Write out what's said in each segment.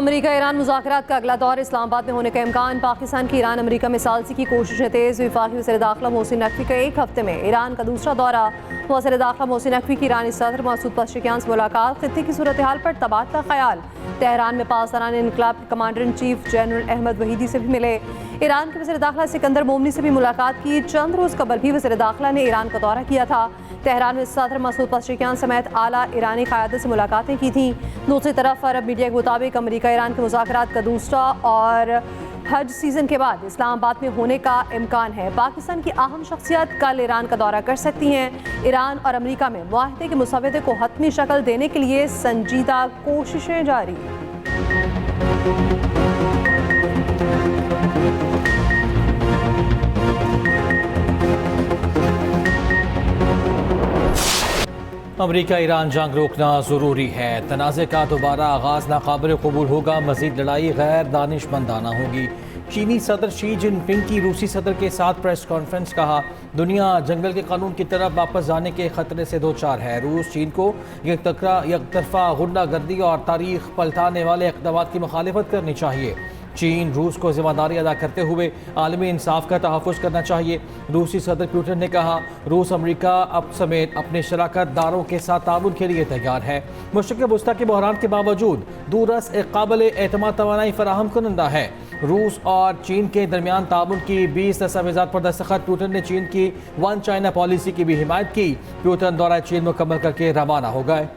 America Iran मुज़ाकरात का अगला दौर इस्लामाबाद में होने का इम्कान। पाकिस्तान की ईरान अमेरिका में सालसी की कोशिशें तेज़। वफाकी वज़ीर दाखिला मोहसिन नकवी का एक हफ्ते में ईरान का दूसरा दौरा। वज़ीर दाखिला मोहसिन नकवी की ईरानी सदर मसूद पज़ेश्कियान से मुलाकात। खित्ते की सूरत हाल पर तबादला ख्याल। तेहरान में पाकिस्तान इनकलाब के commander in chief general Ahmad Vahidi से भी मिले। ईरान के वज़ीर दाखिला सिकंदर मोमनी से भी मुलाकात की। चंद रोज़ कबल भी वज़ीर दाखिला ने ईरान का दौरा किया था। तेहरान में सदर मसूद पज़ेश्कियान समेत आला ईरानी क़यादत से मुलाकातें की थीं। दूसरी तरफ अरब मीडिया के मुताबिक अमेरिका ईरान के मुज़ाकरात का दूसरा और हज सीज़न के बाद इस्लामाबाद में होने का इम्कान है। पाकिस्तान की अहम शख्सियत कल ईरान का दौरा कर सकती हैं। ईरान और अमेरिका में मुआहदे के मुसव्वदे को हतमी शक्ल देने के लिए संजीदा कोशिशें जारी। अमरीका ईरान जंग रोकना ज़रूरी है। तनाज़े का दोबारा आगाज़ नाकाबिल कबूल होगा। मज़ीद लड़ाई गैर दानिशमंदाना होगी। चीनी सदर शी जिनपिंग की रूसी सदर के साथ प्रेस कॉन्फ्रेंस। कहा, दुनिया जंगल के कानून की तरफ वापस जाने के खतरे से दो चार है। रूस चीन को यकतरफा गुंडागर्दी और तारीख पलटाने वाले इक़दाम की मुखालिफत करनी चाहिए। चीन रूस को जिम्मेदारी अदा करते हुए आलमी इंसाफ का तहफ़्फ़ुज़ करना चाहिए। रूसी सदर पुतिन ने कहा, रूस अमरीका अब समेत अपने शराकतदारों के साथ ताउन के लिए तैयार है। मशरिक़ वस्ता के बहरान के बावजूद दूरस एक काबिल एतमाद तवानाई फराहम करंदा है। रूस और चीन के दरमियान ताउन की 20 दस्तावेज़ात पर दस्तखत। पुतिन ने चीन की वन चाइना पॉलिसी की भी हिमायत की। पुतिन दौरा चीन मुकम्मल करके रवाना हो गए।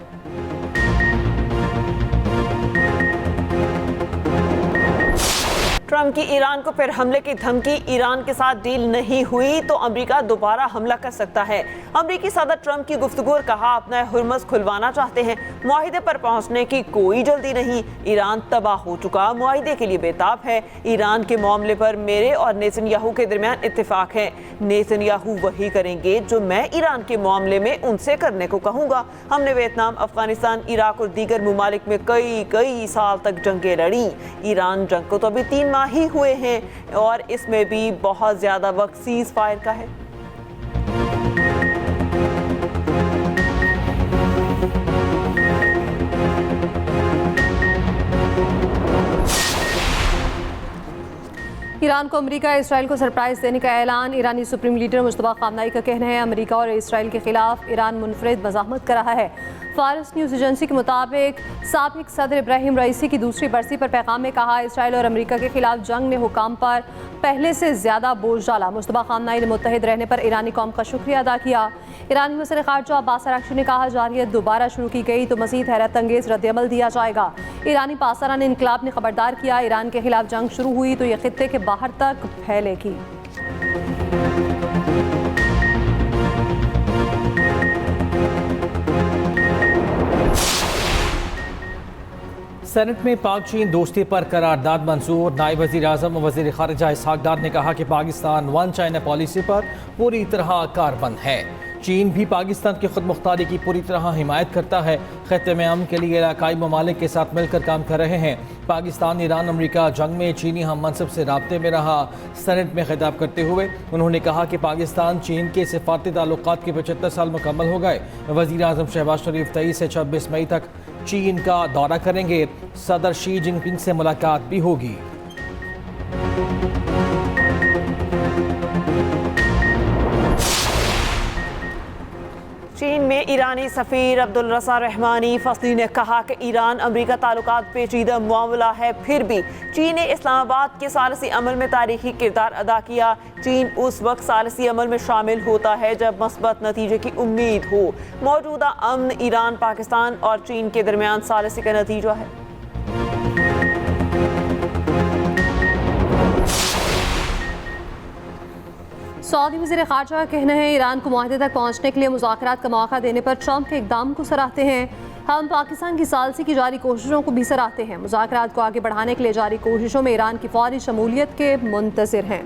ट्रंप की ईरान को फिर हमले की धमकी। ईरान के साथ डील नहीं हुई तो अमेरिका दोबारा हमला कर सकता है। अमेरिकी सदर ट्रंप की गुफ्तगू और कहा, अपना हुर्मज़ खुलवाना चाहते हैं। मुआहिदे पर पहुंचने की कोई जल्दी नहीं। ईरान तबाह हो चुका, मुआहिदे के लिए बेताब है। ईरान के मामले पर मेरे और नेतन्याहू के दरमियान इत्तेफाक है। नेतन्याहू वही करेंगे जो मैं ईरान के मामले में उनसे करने को कहूँगा। हमने वियतनाम, अफगानिस्तान, इराक और दीगर ममालिक में कई साल तक जंगें लड़ी। ईरान जंग को तो अभी 3 माह ही हुए हैं और इसमें भी बहुत ज्यादा वक्त सीज फायर का है। ईरान को अमेरिका इसराइल को सरप्राइज देने का ऐलान। ईरानी सुप्रीम लीडर मुस्तफा खामनाई का कहना है, अमेरिका और इसराइल के खिलाफ ईरान मुनफरिद मज़ाहमत कर रहा है। फारस न्यूज़ एजेंसी के मुताबिक साबिक सदर इब्राहिम रईसी की दूसरी बरसी पर पैगाम में कहा, इसराइल और अमेरिका के खिलाफ जंग ने हुकाम पर पहले से ज़्यादा बोझ डाला। मुस्तफा खामनाई ने मुत्तहिद रहने पर ईरानी कौम का शुक्रिया अदा किया। ईरानी वज़ीर ख़ारजा अब्बास अराग़ची ने कहा, जारियत दोबारा शुरू की गई तो मज़ीद हैरत अंगेज़ रद्द-ए-अमल दिया जाएगा। ईरानी पासदारान इनकलाब ने खबरदार किया, ईरान के खिलाफ जंग शुरू हुई तो यह खित्ते के बाहर तक फैलेगी। सेनेट में पाक चीन दोस्ती पर करारदाद मंजूर। नायब वज़ीर आज़म और वज़ीर ख़ारिजा इसहाक़ डार ने कहा कि पाकिस्तान वन चाइना पॉलिसी पर पूरी तरह कारबंद है। चीन भी पाकिस्तान की खुद मुख्तारी की पूरी तरह हिमायत करता है। खत्ते में अमन के लिए इलाकाई ममालिक के साथ मिलकर काम कर रहे हैं। पाकिस्तान ईरान अमरीका जंग में चीनी हम मनसब से राब्ते में रहा। सेनेट में खिताब करते हुए उन्होंने कहा कि पाकिस्तान चीन के सिफारती ताल्लुकात के 75 साल मुकम्मल हो गए। वज़ीर आज़म शहबाज शरीफ 23 से 26 मई तक चीन का दौरा करेंगे। सदर शी जिनपिंग से मुलाकात भी होगी। चीन में ईरानी सफ़ीर अब्दुल रज़ा रहमानी फसली ने कहा कि ईरान अमरीका ताल्लुकात पेचीदा मामला है, फिर भी चीन ने इस्लामाबाद के सालसी अमल में तारीखी किरदार अदा किया। चीन उस वक्त सालसी अमल में शामिल होता है जब मस्बत नतीजे की उम्मीद हो। मौजूदा अमन ईरान, पाकिस्तान और चीन के दरमियान सालसी का नतीजा है। सऊदी वज़ीर ख़ारजा का कहना है, ईरान को मुआहदे तक पहुँचने के लिए मुज़ाकरात का मौका देने पर ट्रंप के इक़दाम को सराहते हैं। हम पाकिस्तान की सालसी की जारी कोशिशों को भी सराहते हैं। मुज़ाकरात को आगे बढ़ाने के लिए जारी कोशिशों में ईरान की फौरी शमूलियत के मुंतज़िर हैं।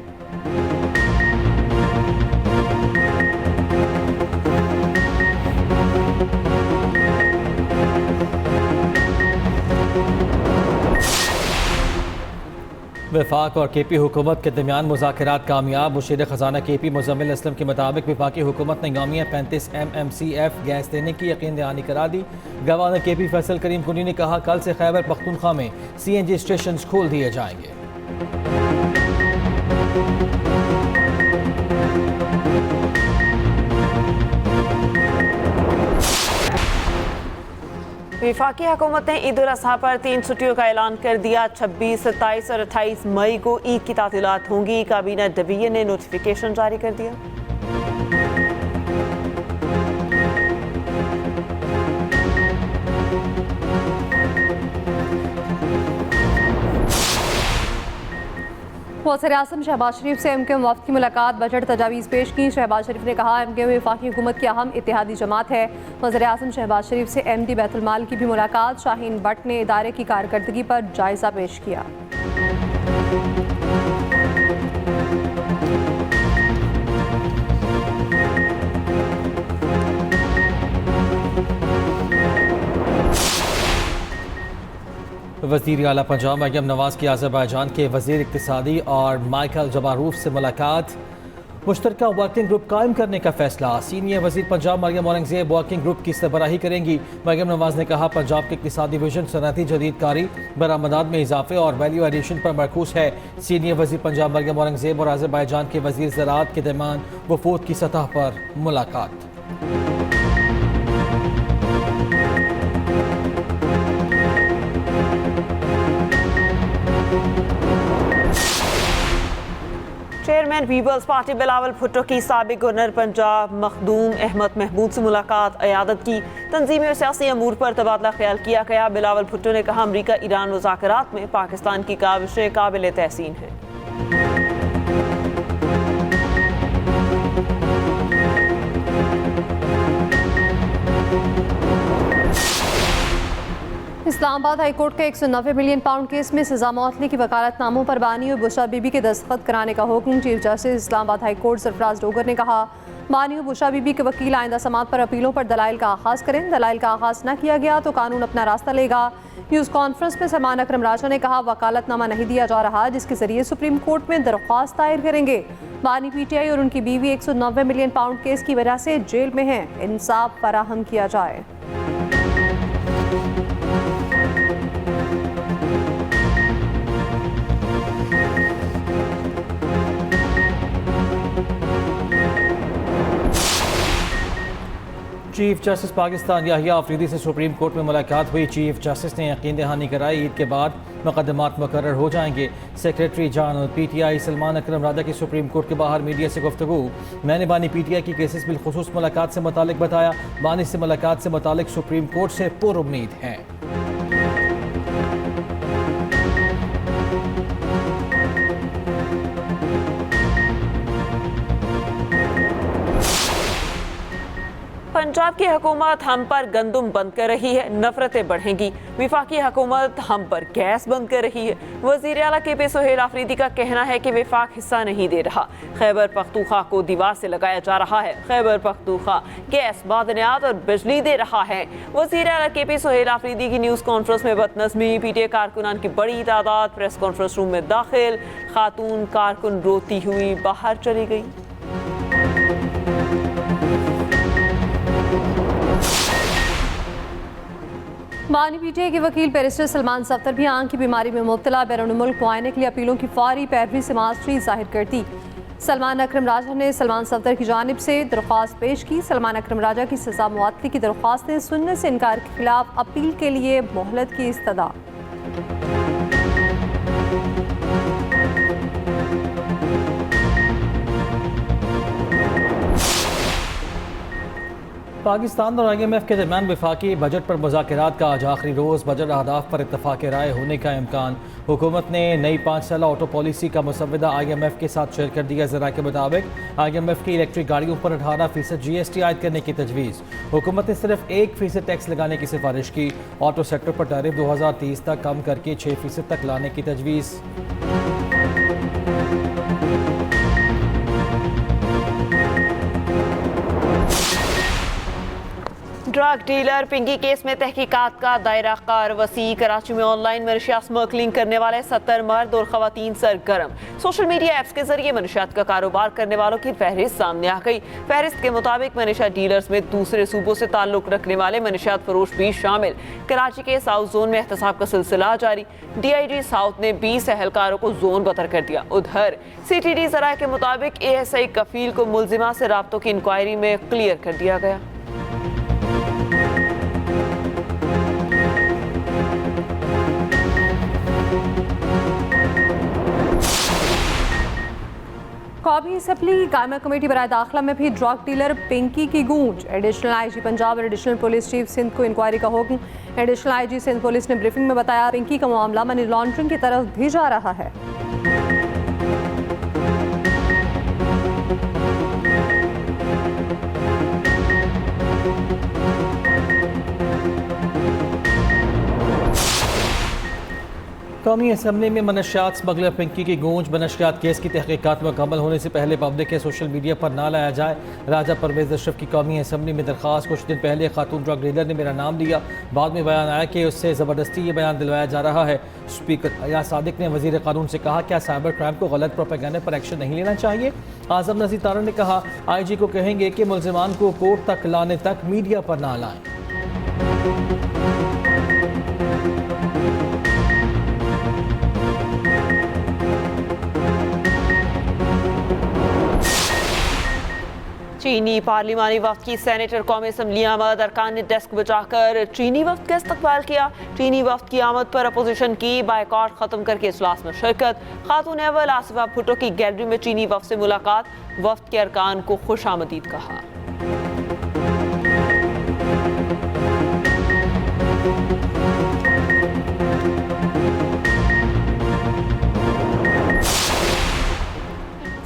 वफाक और KP हुकूमत के दरमियान मुज़ाकरात कामयाब। मुशीर ख़जाना KP मुज़म्मिल असलम के मुताबिक वफाकी हुकूमत ने यौमिया 35 MMCF गैस देने की यकीन दहानी करा दी। गवर्नर KP फैसल करीम कुनी ने कहा, कल से खैबर पख्तूनख्वा में CNG स्टेशन खोल दिए जाएंगे। वफाकी हुकूमत ने ईद उल अज़हा पर 3 छुट्टियों का ऐलान कर दिया। 26, 27 और 28 मई को ईद की तातीलात होंगी। काबीना डिवीजन ने नोटिफिकेशन जारी कर दिया। वज़ीर आज़म शहबाज शरीफ से MKM वफ़द की मुलाकात, बजट तजावीज़ पेश की। शहबाज शरीफ ने कहा, MKM वफाकी हुकूमत की अहम इत्तेहादी जमात है। वज़ीर आज़म शहबाज शरीफ से MD बैतुल माल की भी मुलाकात। शाहीन भट्ट ने इदारे की कारकर्दगी पर जायज़ा पेश किया। वज़ीर आला पंजाब मरियम नवाज़ की अज़रबैजान के वज़ीर इक़्तिसादी और माइकल जबारूफ से मुलाकात। मुश्तरका वर्किंग ग्रुप कायम करने का फैसला। सीनियर वज़ीर पंजाब मरियम औरंगज़ेब वर्किंग ग्रुप की सरबराही करेंगी। मरियम नवाज़ ने कहा, पंजाब के इक़्तिसादी विजन सनअती जदीदकारी, बरामदात में इजाफे और वैल्यू एडिशन पर मरकूज़ है। सीनियर वज़ीर पंजाब मरियम औरंगज़ेब और अज़रबैजान के वज़ीर ज़राअत के दरमियान वफूद की सतह पर मुलाकात। चेयरमैन पीपल्स पार्टी बिलावल भुट्टो की साबिक गवर्नर पंजाब मखदूम अहमद महमूद से मुलाकात, अयादत की। तंजीमी और सियासी अमूर पर तबादला ख्याल किया गया। बिलावल भुट्टो ने कहा, अमरीका ईरान मुज़ाकरात में पाकिस्तान की काविशें काबिल तहसीन हैं। इस्लामाबाद हाईकोर्ट के 190 मिलियन पाउंड केस में सजा मौतली की वकालतनामों पर बानी और बुशरा बीबी के दस्तखत कराने का हुक्म। Chief justice Islamabad high court Sarfaraz Dogar ने कहा, बानी और बुशरा बीबी के वकील आइंदा समात पर अपीलों पर दलाइल का आगाज़ करें। दलाइल का आगाज़ न किया गया तो कानून अपना रास्ता लेगा। न्यूज़ कॉन्फ्रेंस में सलमान अकरम राजा ने कहा, वकालतनामा नहीं दिया जा रहा, जिसके जरिए सुप्रीम कोर्ट में दरख्वास्त दायर करेंगे। बानी PTI और उनकी बीवी 190 मिलियन पाउंड केस की वजह से जेल में हैं। इंसाफ फराहम किया जाए। चीफ जस्टिस पाकिस्तान याहिया अफरीदी से सुप्रीम कोर्ट में मुलाकात हुई। चीफ जस्टिस ने यकीन दहानी कराई, ईद के बाद मुकदमात मुकर्रर हो जाएंगे। सेक्रेटरी जनरल PTI सलमान अकरम राजा की सुप्रीम कोर्ट के बाहर मीडिया से गुफ्तगू। मैंने बानी PTI की केसेस बिलखुसूस मुलाकात से मुतालिक बताया। बानी से मुलाकात से मुतालिक सुप्रीम कोर्ट से पुरुम्मीद हैं। पंजाब की हुकूमत हम पर गंदुम बंद कर रही है, नफरतें बढ़ेंगी। वफाकी हुकूमत हम पर गैस बंद कर रही है। वज़ीर आला KP सुहेल आफरीदी का कहना है कि वफाक हिस्सा नहीं दे रहा। खैबर पख्तूनख्वा को दीवार से लगाया जा रहा है। खैबर पख्तूनख्वा गैस, मादनियात और बिजली दे रहा है। वज़ीर आला KP सुहेल आफरीदी की न्यूज़ कॉन्फ्रेंस में बदनज़मी, PTI कारकुनान की बड़ी तादाद प्रेस कॉन्फ्रेंस रूम में दाखिल। खातून कारकुन रोती हुई बाहर चली गई। बानी PTI के वकील बैरिस्टर सलमान सफ्तर भी आंख की बीमारी में मुब्तला। बैरून मुल्क मुआयने के लिए अपीलों की फौरी पैरवी से माजरी जाहिर करती। सलमान अकरम राजा ने सलमान सफ्तर की जानिब से दरख्वास्त पेश की। सलमान अकरम राजा की सजा मुअत्तली की दरख्वास्तें सुनने से इनकार के खिलाफ अपील के लिए मोहलत की इस्तदा। पाकिस्तान और IMF के दरमियान वफाकी बजट पर मुज़ाकरात का आज आखिरी रोज़। बजट अहदाफ पर इत्तफाक राय होने का इम्कान। हुकूमत ने नई 5 साला ऑटो पॉलिसी का मुसव्वदा IMF के साथ शेयर कर दिया। ज़रा के मुताबिक IMF की इलेक्ट्रिक गाड़ियों पर 18% GST आयद करने की तजवीज़। हुकूमत ने सिर्फ 1% टैक्स लगाने की सिफारिश की। ऑटो सेक्टर पर टैरिफ 2030 तक कम करके 6% तक लाने की तजवीज़। ड्रग डीलर पिंकी केस में तहकीकात का दायरा कार वसी। कराची में ऑनलाइन मनशियात स्मगलिंग करने वाले 70 मर्द और खवातीन सरगर्म। सोशल मीडिया ऐप्स के जरिए मनशियात का कारोबार करने वालों की फहरिस्त सामने आ गई। फहरिस्त के मुताबिक मनशियात डीलर्स में दूसरे सूबों से ताल्लुक रखने वाले मनशियात फरोश भी शामिल। कराची के साउथ जोन में एहतसाब का सिलसिला जारी। DIG साउथ ने 20 एहलकारों को जोन बतर कर दिया। उधर CTD जराये के मुताबिक ASI कफील को मुलजिमा से राब्तों की इंक्वायरी में क्लियर कर दिया गया। कौमी असम्बली की कायमा कमेटी बराए दाखिला में भी ड्रग डीलर पिंकी की गूंज। एडिशनल IG पंजाब और एडिशनल पुलिस चीफ सिंध को इंक्वायरी का हुक्म। एडिशनल IG सिंध पुलिस ने ब्रीफिंग में बताया पिंकी का मामला मनी लॉन्ड्रिंग की तरफ भी जा रहा है। कौमी असम्बली में मनशियात स्मगलर पिंकी की गूंज। मनशियात केस की तहकीकात मुकम्मल होने से पहले पब्लिक के सोशल मीडिया पर ना लाया जाए। राजा परवेज अशरफ की कौमी असम्बली में दरख्वास्त। कुछ दिन पहले खातून ड्रग डीलर ने मेरा नाम लिया, बाद में बयान आया कि उससे ज़बरदस्ती ये बयान दिलवाया जा रहा है। स्पीकर अयाज सादिक ने वज़ीर कानून से कहा क्या साइबर क्राइम को गलत प्रोपेगेंडा पर एक्शन नहीं लेना चाहिए। आज़म नज़ीर तारा ने कहा IG को कहेंगे कि मुलजिमान को कोर्ट तक लाने तक मीडिया पर ना लाएं। चीनी पार्लिमानी वफ्द की सेनेटर कौमी असम्बली आमद। अरकान ने डेस्क बचाकर चीनी वफ्द का इस्तकबाल किया। चीनी वफ्द की आमद पर अपोजिशन की बायकॉट खत्म करके इजलास में शिरकत। खातून अव्वल आसिफा भुट्टो की गैलरी में चीनी वफ्द से मुलाकात। वफ्द के अरकान को खुशामदीद कहा।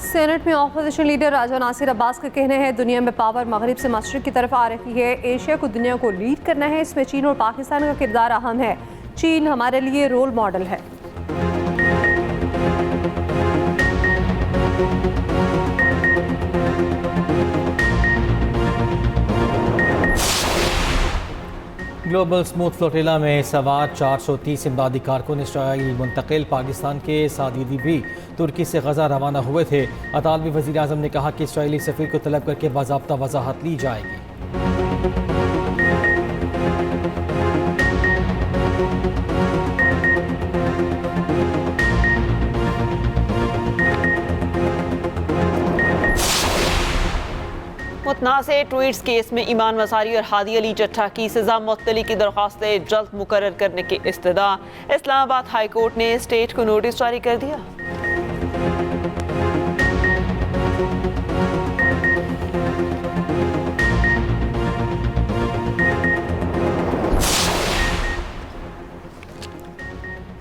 सेनेट में ऑपोजिशन लीडर राजा नासिर अब्बास का कहना है दुनिया में पावर मगरिब से मशरिक की तरफ आ रही है। एशिया को दुनिया को लीड करना है, इसमें चीन और पाकिस्तान का किरदार अहम है। चीन हमारे लिए रोल मॉडल है। ग्लोबल स्मूथ फ्लोटिला में सवार 430 इमदादी कारकुन इसराइल मुंतकिल। पाकिस्तान के सादीदी भी तुर्की से गजा रवाना हुए थे। अतालवी वज़ीर आज़म ने कहा कि इसराइली सफ़ीर को तलब करके बाज़ाब्ता वजाहत ली जाएगी। मुतनाज़े ट्वीट्स केस में ईमान वसारी और हादी अली चट्टा की सजा मुअत्तली की दरख्वास्तें जल्द मुकर्रर करने की इस्तदा। इस्लामाबाद हाई कोर्ट ने स्टेट को नोटिस जारी कर दिया।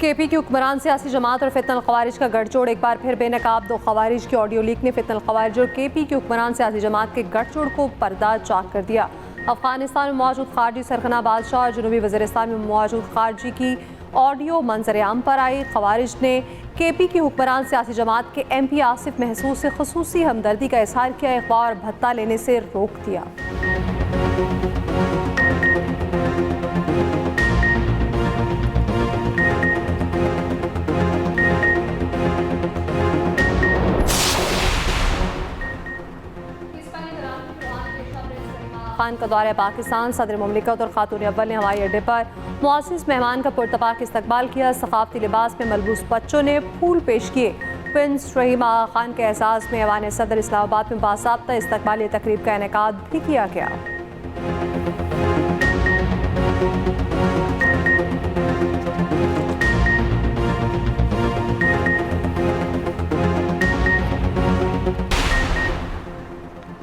KP की हुक्मरान सियासी जमात और फितनल ख़वारिज का गठजोड़ एक बार फिर बेनकाब। दो ख़वारिज की ऑडियो लीक ने फितनल ख़वारिज और KP की हुक्मरान सियासी जमात के गठजोड़ को पर्दा चाक कर दिया। अफगानिस्तान में मौजूद खारजी सरखना बादशाह और जनूबी वज़ीरिस्तान में मौजूद खारजी की ऑडियो मंजर-ए-आम पर आई। ख़वारिज ने KP की हुक्मरान सियासी जमात के MP आसिफ महसूद से ख़ुसूसी हमदर्दी का इज़हार किया। अखबार और भत्ता लेने से रोक दिया। खान का दौरा पाकिस्तान। सदर मुमलिकत और खातून अव्वल ने हवाई अड्डे पर मुअज़्ज़िज़ मेहमान का पुरतपाक इस्तकबाल किया। सक़ाफ़ती लिबास में मलबूस बच्चों ने फूल पेश किए। प्रिंस रहीम आगा खान के एहसास में ऐवान सदर इस्लामाबाद में बाज़ाब्ता इस्तकबाली तकरीब का इनेकाद भी किया गया।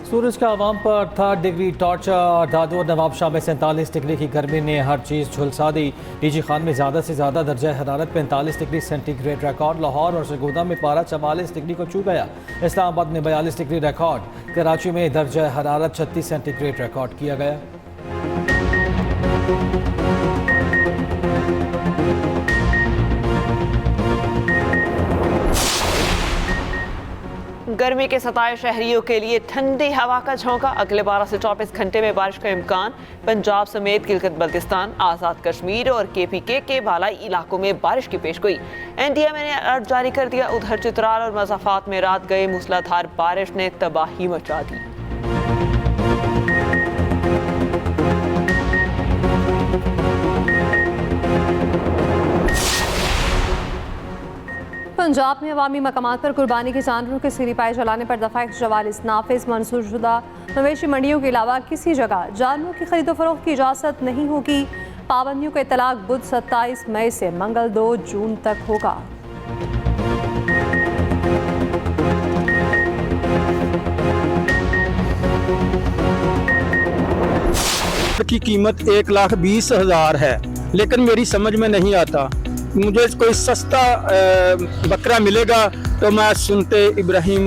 सूरज का आवाम पर 3rd डिग्री टॉर्चर। दादोर नवाबशाह में 47 डिग्री की गर्मी ने हर चीज़ झुलसा दी। DG खान में ज़्यादा से ज़्यादा दर्जा हरारत 45 डिग्री सेंटीग्रेड रिकॉर्ड। लाहौर और सरगोदा में पारा 44 डिग्री को छू गया। इस्लामाबाद में 42 डिग्री रिकॉर्ड। कराची में दर्जा हरारत 36 सेंटीग्रेड रिकॉर्ड किया गया। गर्मी के सताए शहरियों के लिए ठंडी हवा का झोंका। अगले 12 से 24 घंटे में बारिश का इम्कान। पंजाब समेत गिलगित बल्तिस्तान, आज़ाद कश्मीर और KPK के बालाई इलाकों में बारिश की पेशगोई। NDMA ने अलर्ट जारी कर दिया। उधर चित्राल और मज़ाफ़ात में रात गए मूसलाधार बारिश ने तबाही मचा दी। पंजाब में अवामी मकामात पर कुर्बानी के जानवरों के सीरी पाए जलाने पर दफ़ा 144 नाफिज। मंसूरशुदा मवेशी मंडियों के अलावा किसी जगह जानवरों की खरीदो फरोख्त की इजाज़त नहीं होगी। पाबंदियों का इतलाक बुध 27 मई से मंगल 2 जून तक होगा। की कीमत 1,20,000 है, लेकिन मेरी समझ में नहीं आता। मुझे कोई सस्ता बकरा मिलेगा तो मैं सुनते इब्राहिम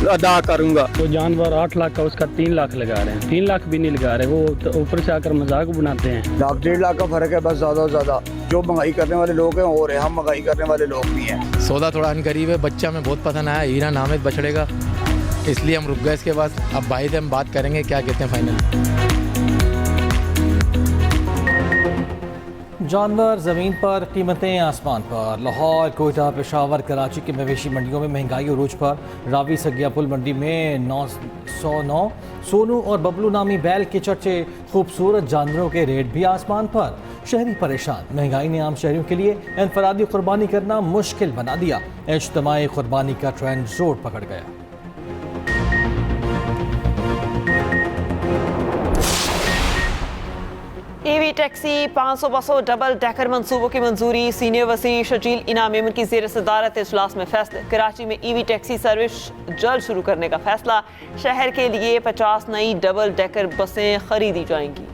अदा करूंगा। वो जानवर 8 लाख का, उसका 3 लाख लगा रहे हैं। 3 लाख भी नहीं लगा रहे, वो तो ऊपर से आकर मजाक बनाते हैं। 1.5 लाख का फर्क है बस, ज़्यादा से ज़्यादा। जो महंगाई करने वाले लोग हैं और हम महंगाई करने वाले लोग भी हैं। सौदा थोड़ा अनकरीब है, बच्चा में बहुत पसंद आया, हीरा नामित बछड़ेगा, इसलिए हम रुक गए इसके पास। अब भाई से हम बात करेंगे क्या कहते हैं फाइनल। जानवर ज़मीन पर, कीमतें आसमान पर। लाहौर, कोयटा, पेशावर, कराची के मवेशी मंडियों में महंगाई उरूज पर। रावी सगिया पुल मंडी में 909 सोनू और बबलू नामी बैल के चर्चे। खूबसूरत जानवरों के रेट भी आसमान पर। शहरी परेशान। महंगाई ने आम शहरियों के लिए इनफरादी कुर्बानी करना मुश्किल बना दिया। इज्तिमाई कुर्बानी का ट्रेंड जोर पकड़ गया। EV टैक्सी, 500 बसों, डबल डेकर मंसूबों की मंजूरी। सीनियर वज़ीर शजील इनाम मेमन की ज़ेर सदारत इजलास में फैसले। कराची में EV टैक्सी सर्विस जल्द शुरू करने का फैसला। शहर के लिए 50 नई डबल डेकर बसें खरीदी जाएंगी।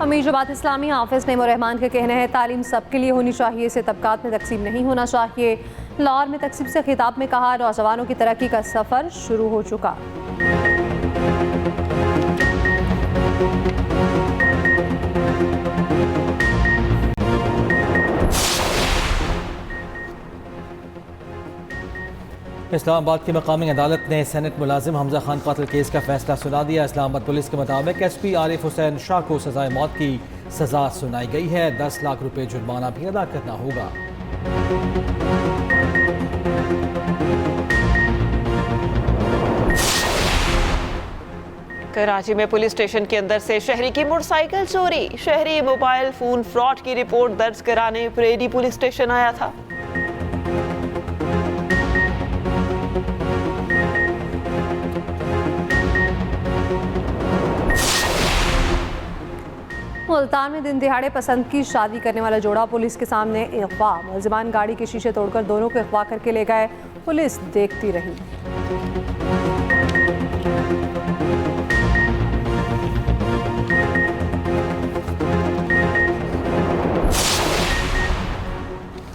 अमीर जमात इस्लामी हाफिज नईम रहमान का कहना है तालीम सबके लिए होनी चाहिए, इसे तबकात में तकसीम नहीं होना चाहिए। लाहौर में तकसीम से खिताब में कहा नौजवानों की तरक्की का सफ़र शुरू हो चुका। इस्लामाबाद की मकामी अदालत ने सेनेट मुलाजिम हमजा खान कत्ल केस का फैसला सुना दिया। इस्लामाबाद पुलिस के मुताबिक SP आरिफ हुसैन शाह को सजाए मौत की सजा सुनाई गई है। 10 लाख रुपए जुर्माना भी अदा करना होगा। कराची में पुलिस स्टेशन के अंदर से शहरी की मोटरसाइकिल चोरी। शहरी मोबाइल फोन फ्रॉड की रिपोर्ट दर्ज कराने परेडी पुलिस स्टेशन आया था। मुल्तान में दिन दिहाड़े पसंद की शादी करने वाला जोड़ा पुलिस के सामने अगवा। मुलजिमान गाड़ी के शीशे तोड़कर दोनों को अगवा करके ले गए। पुलिस देखती रही।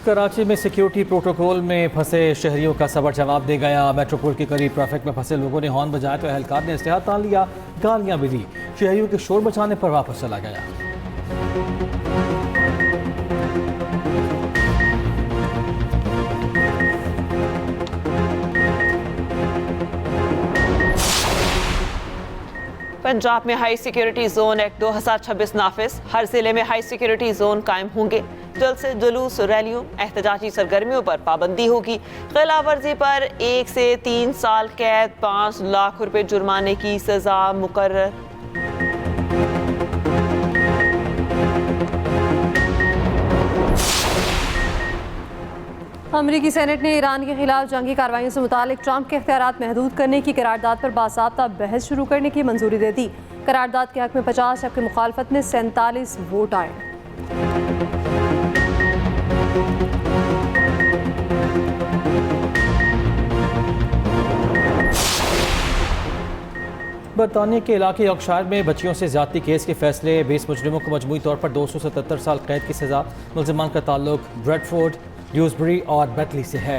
कराची में सिक्योरिटी प्रोटोकॉल में फंसे शहरियों का सबर जवाब दे गया। मेट्रोपोल के करीब ट्रैफिक में फंसे लोगों ने हॉर्न बजाया तो एहलकार ने इस्तेहार तान लिया, गालियां भी दी। शहरियों के शोर मचाने पर वापस चला गया। पंजाब में हाई सिक्योरिटी जोन एक्ट 2026 नाफिज। हर जिले में हाई सिक्योरिटी जोन कायम होंगे। जल्द से जुलूस, रैलियों, एहतजाजी सरगर्मियों पर पाबंदी होगी। खिलाफ वर्जी पर 1 से 3 साल कैद, 5 लाख रुपए जुर्माने की सजा मुकर्रर। अमरीकी सेनेट ने ईरान के खिलाफ जंगी कार्रवाइयों से मुतालिक ट्रंप के इख्तियारात महदूद करने की करारदाद पर बासाब्ता बहस शुरू करने की मंजूरी दे दी। करारदाद के हक में 50 जबकि मुखालफत में 47 वोट आए। बरतानिया के इलाके यॉर्कशायर में बच्चियों से ज्यादती केस के फैसले। 20 मुजरिमों को मजमूई तौर पर 277 साल कैद की सजा। मुलजिमान का ताल्लुक ब्रेडफोर्ड, ड्यूसबरी और बैटली से है।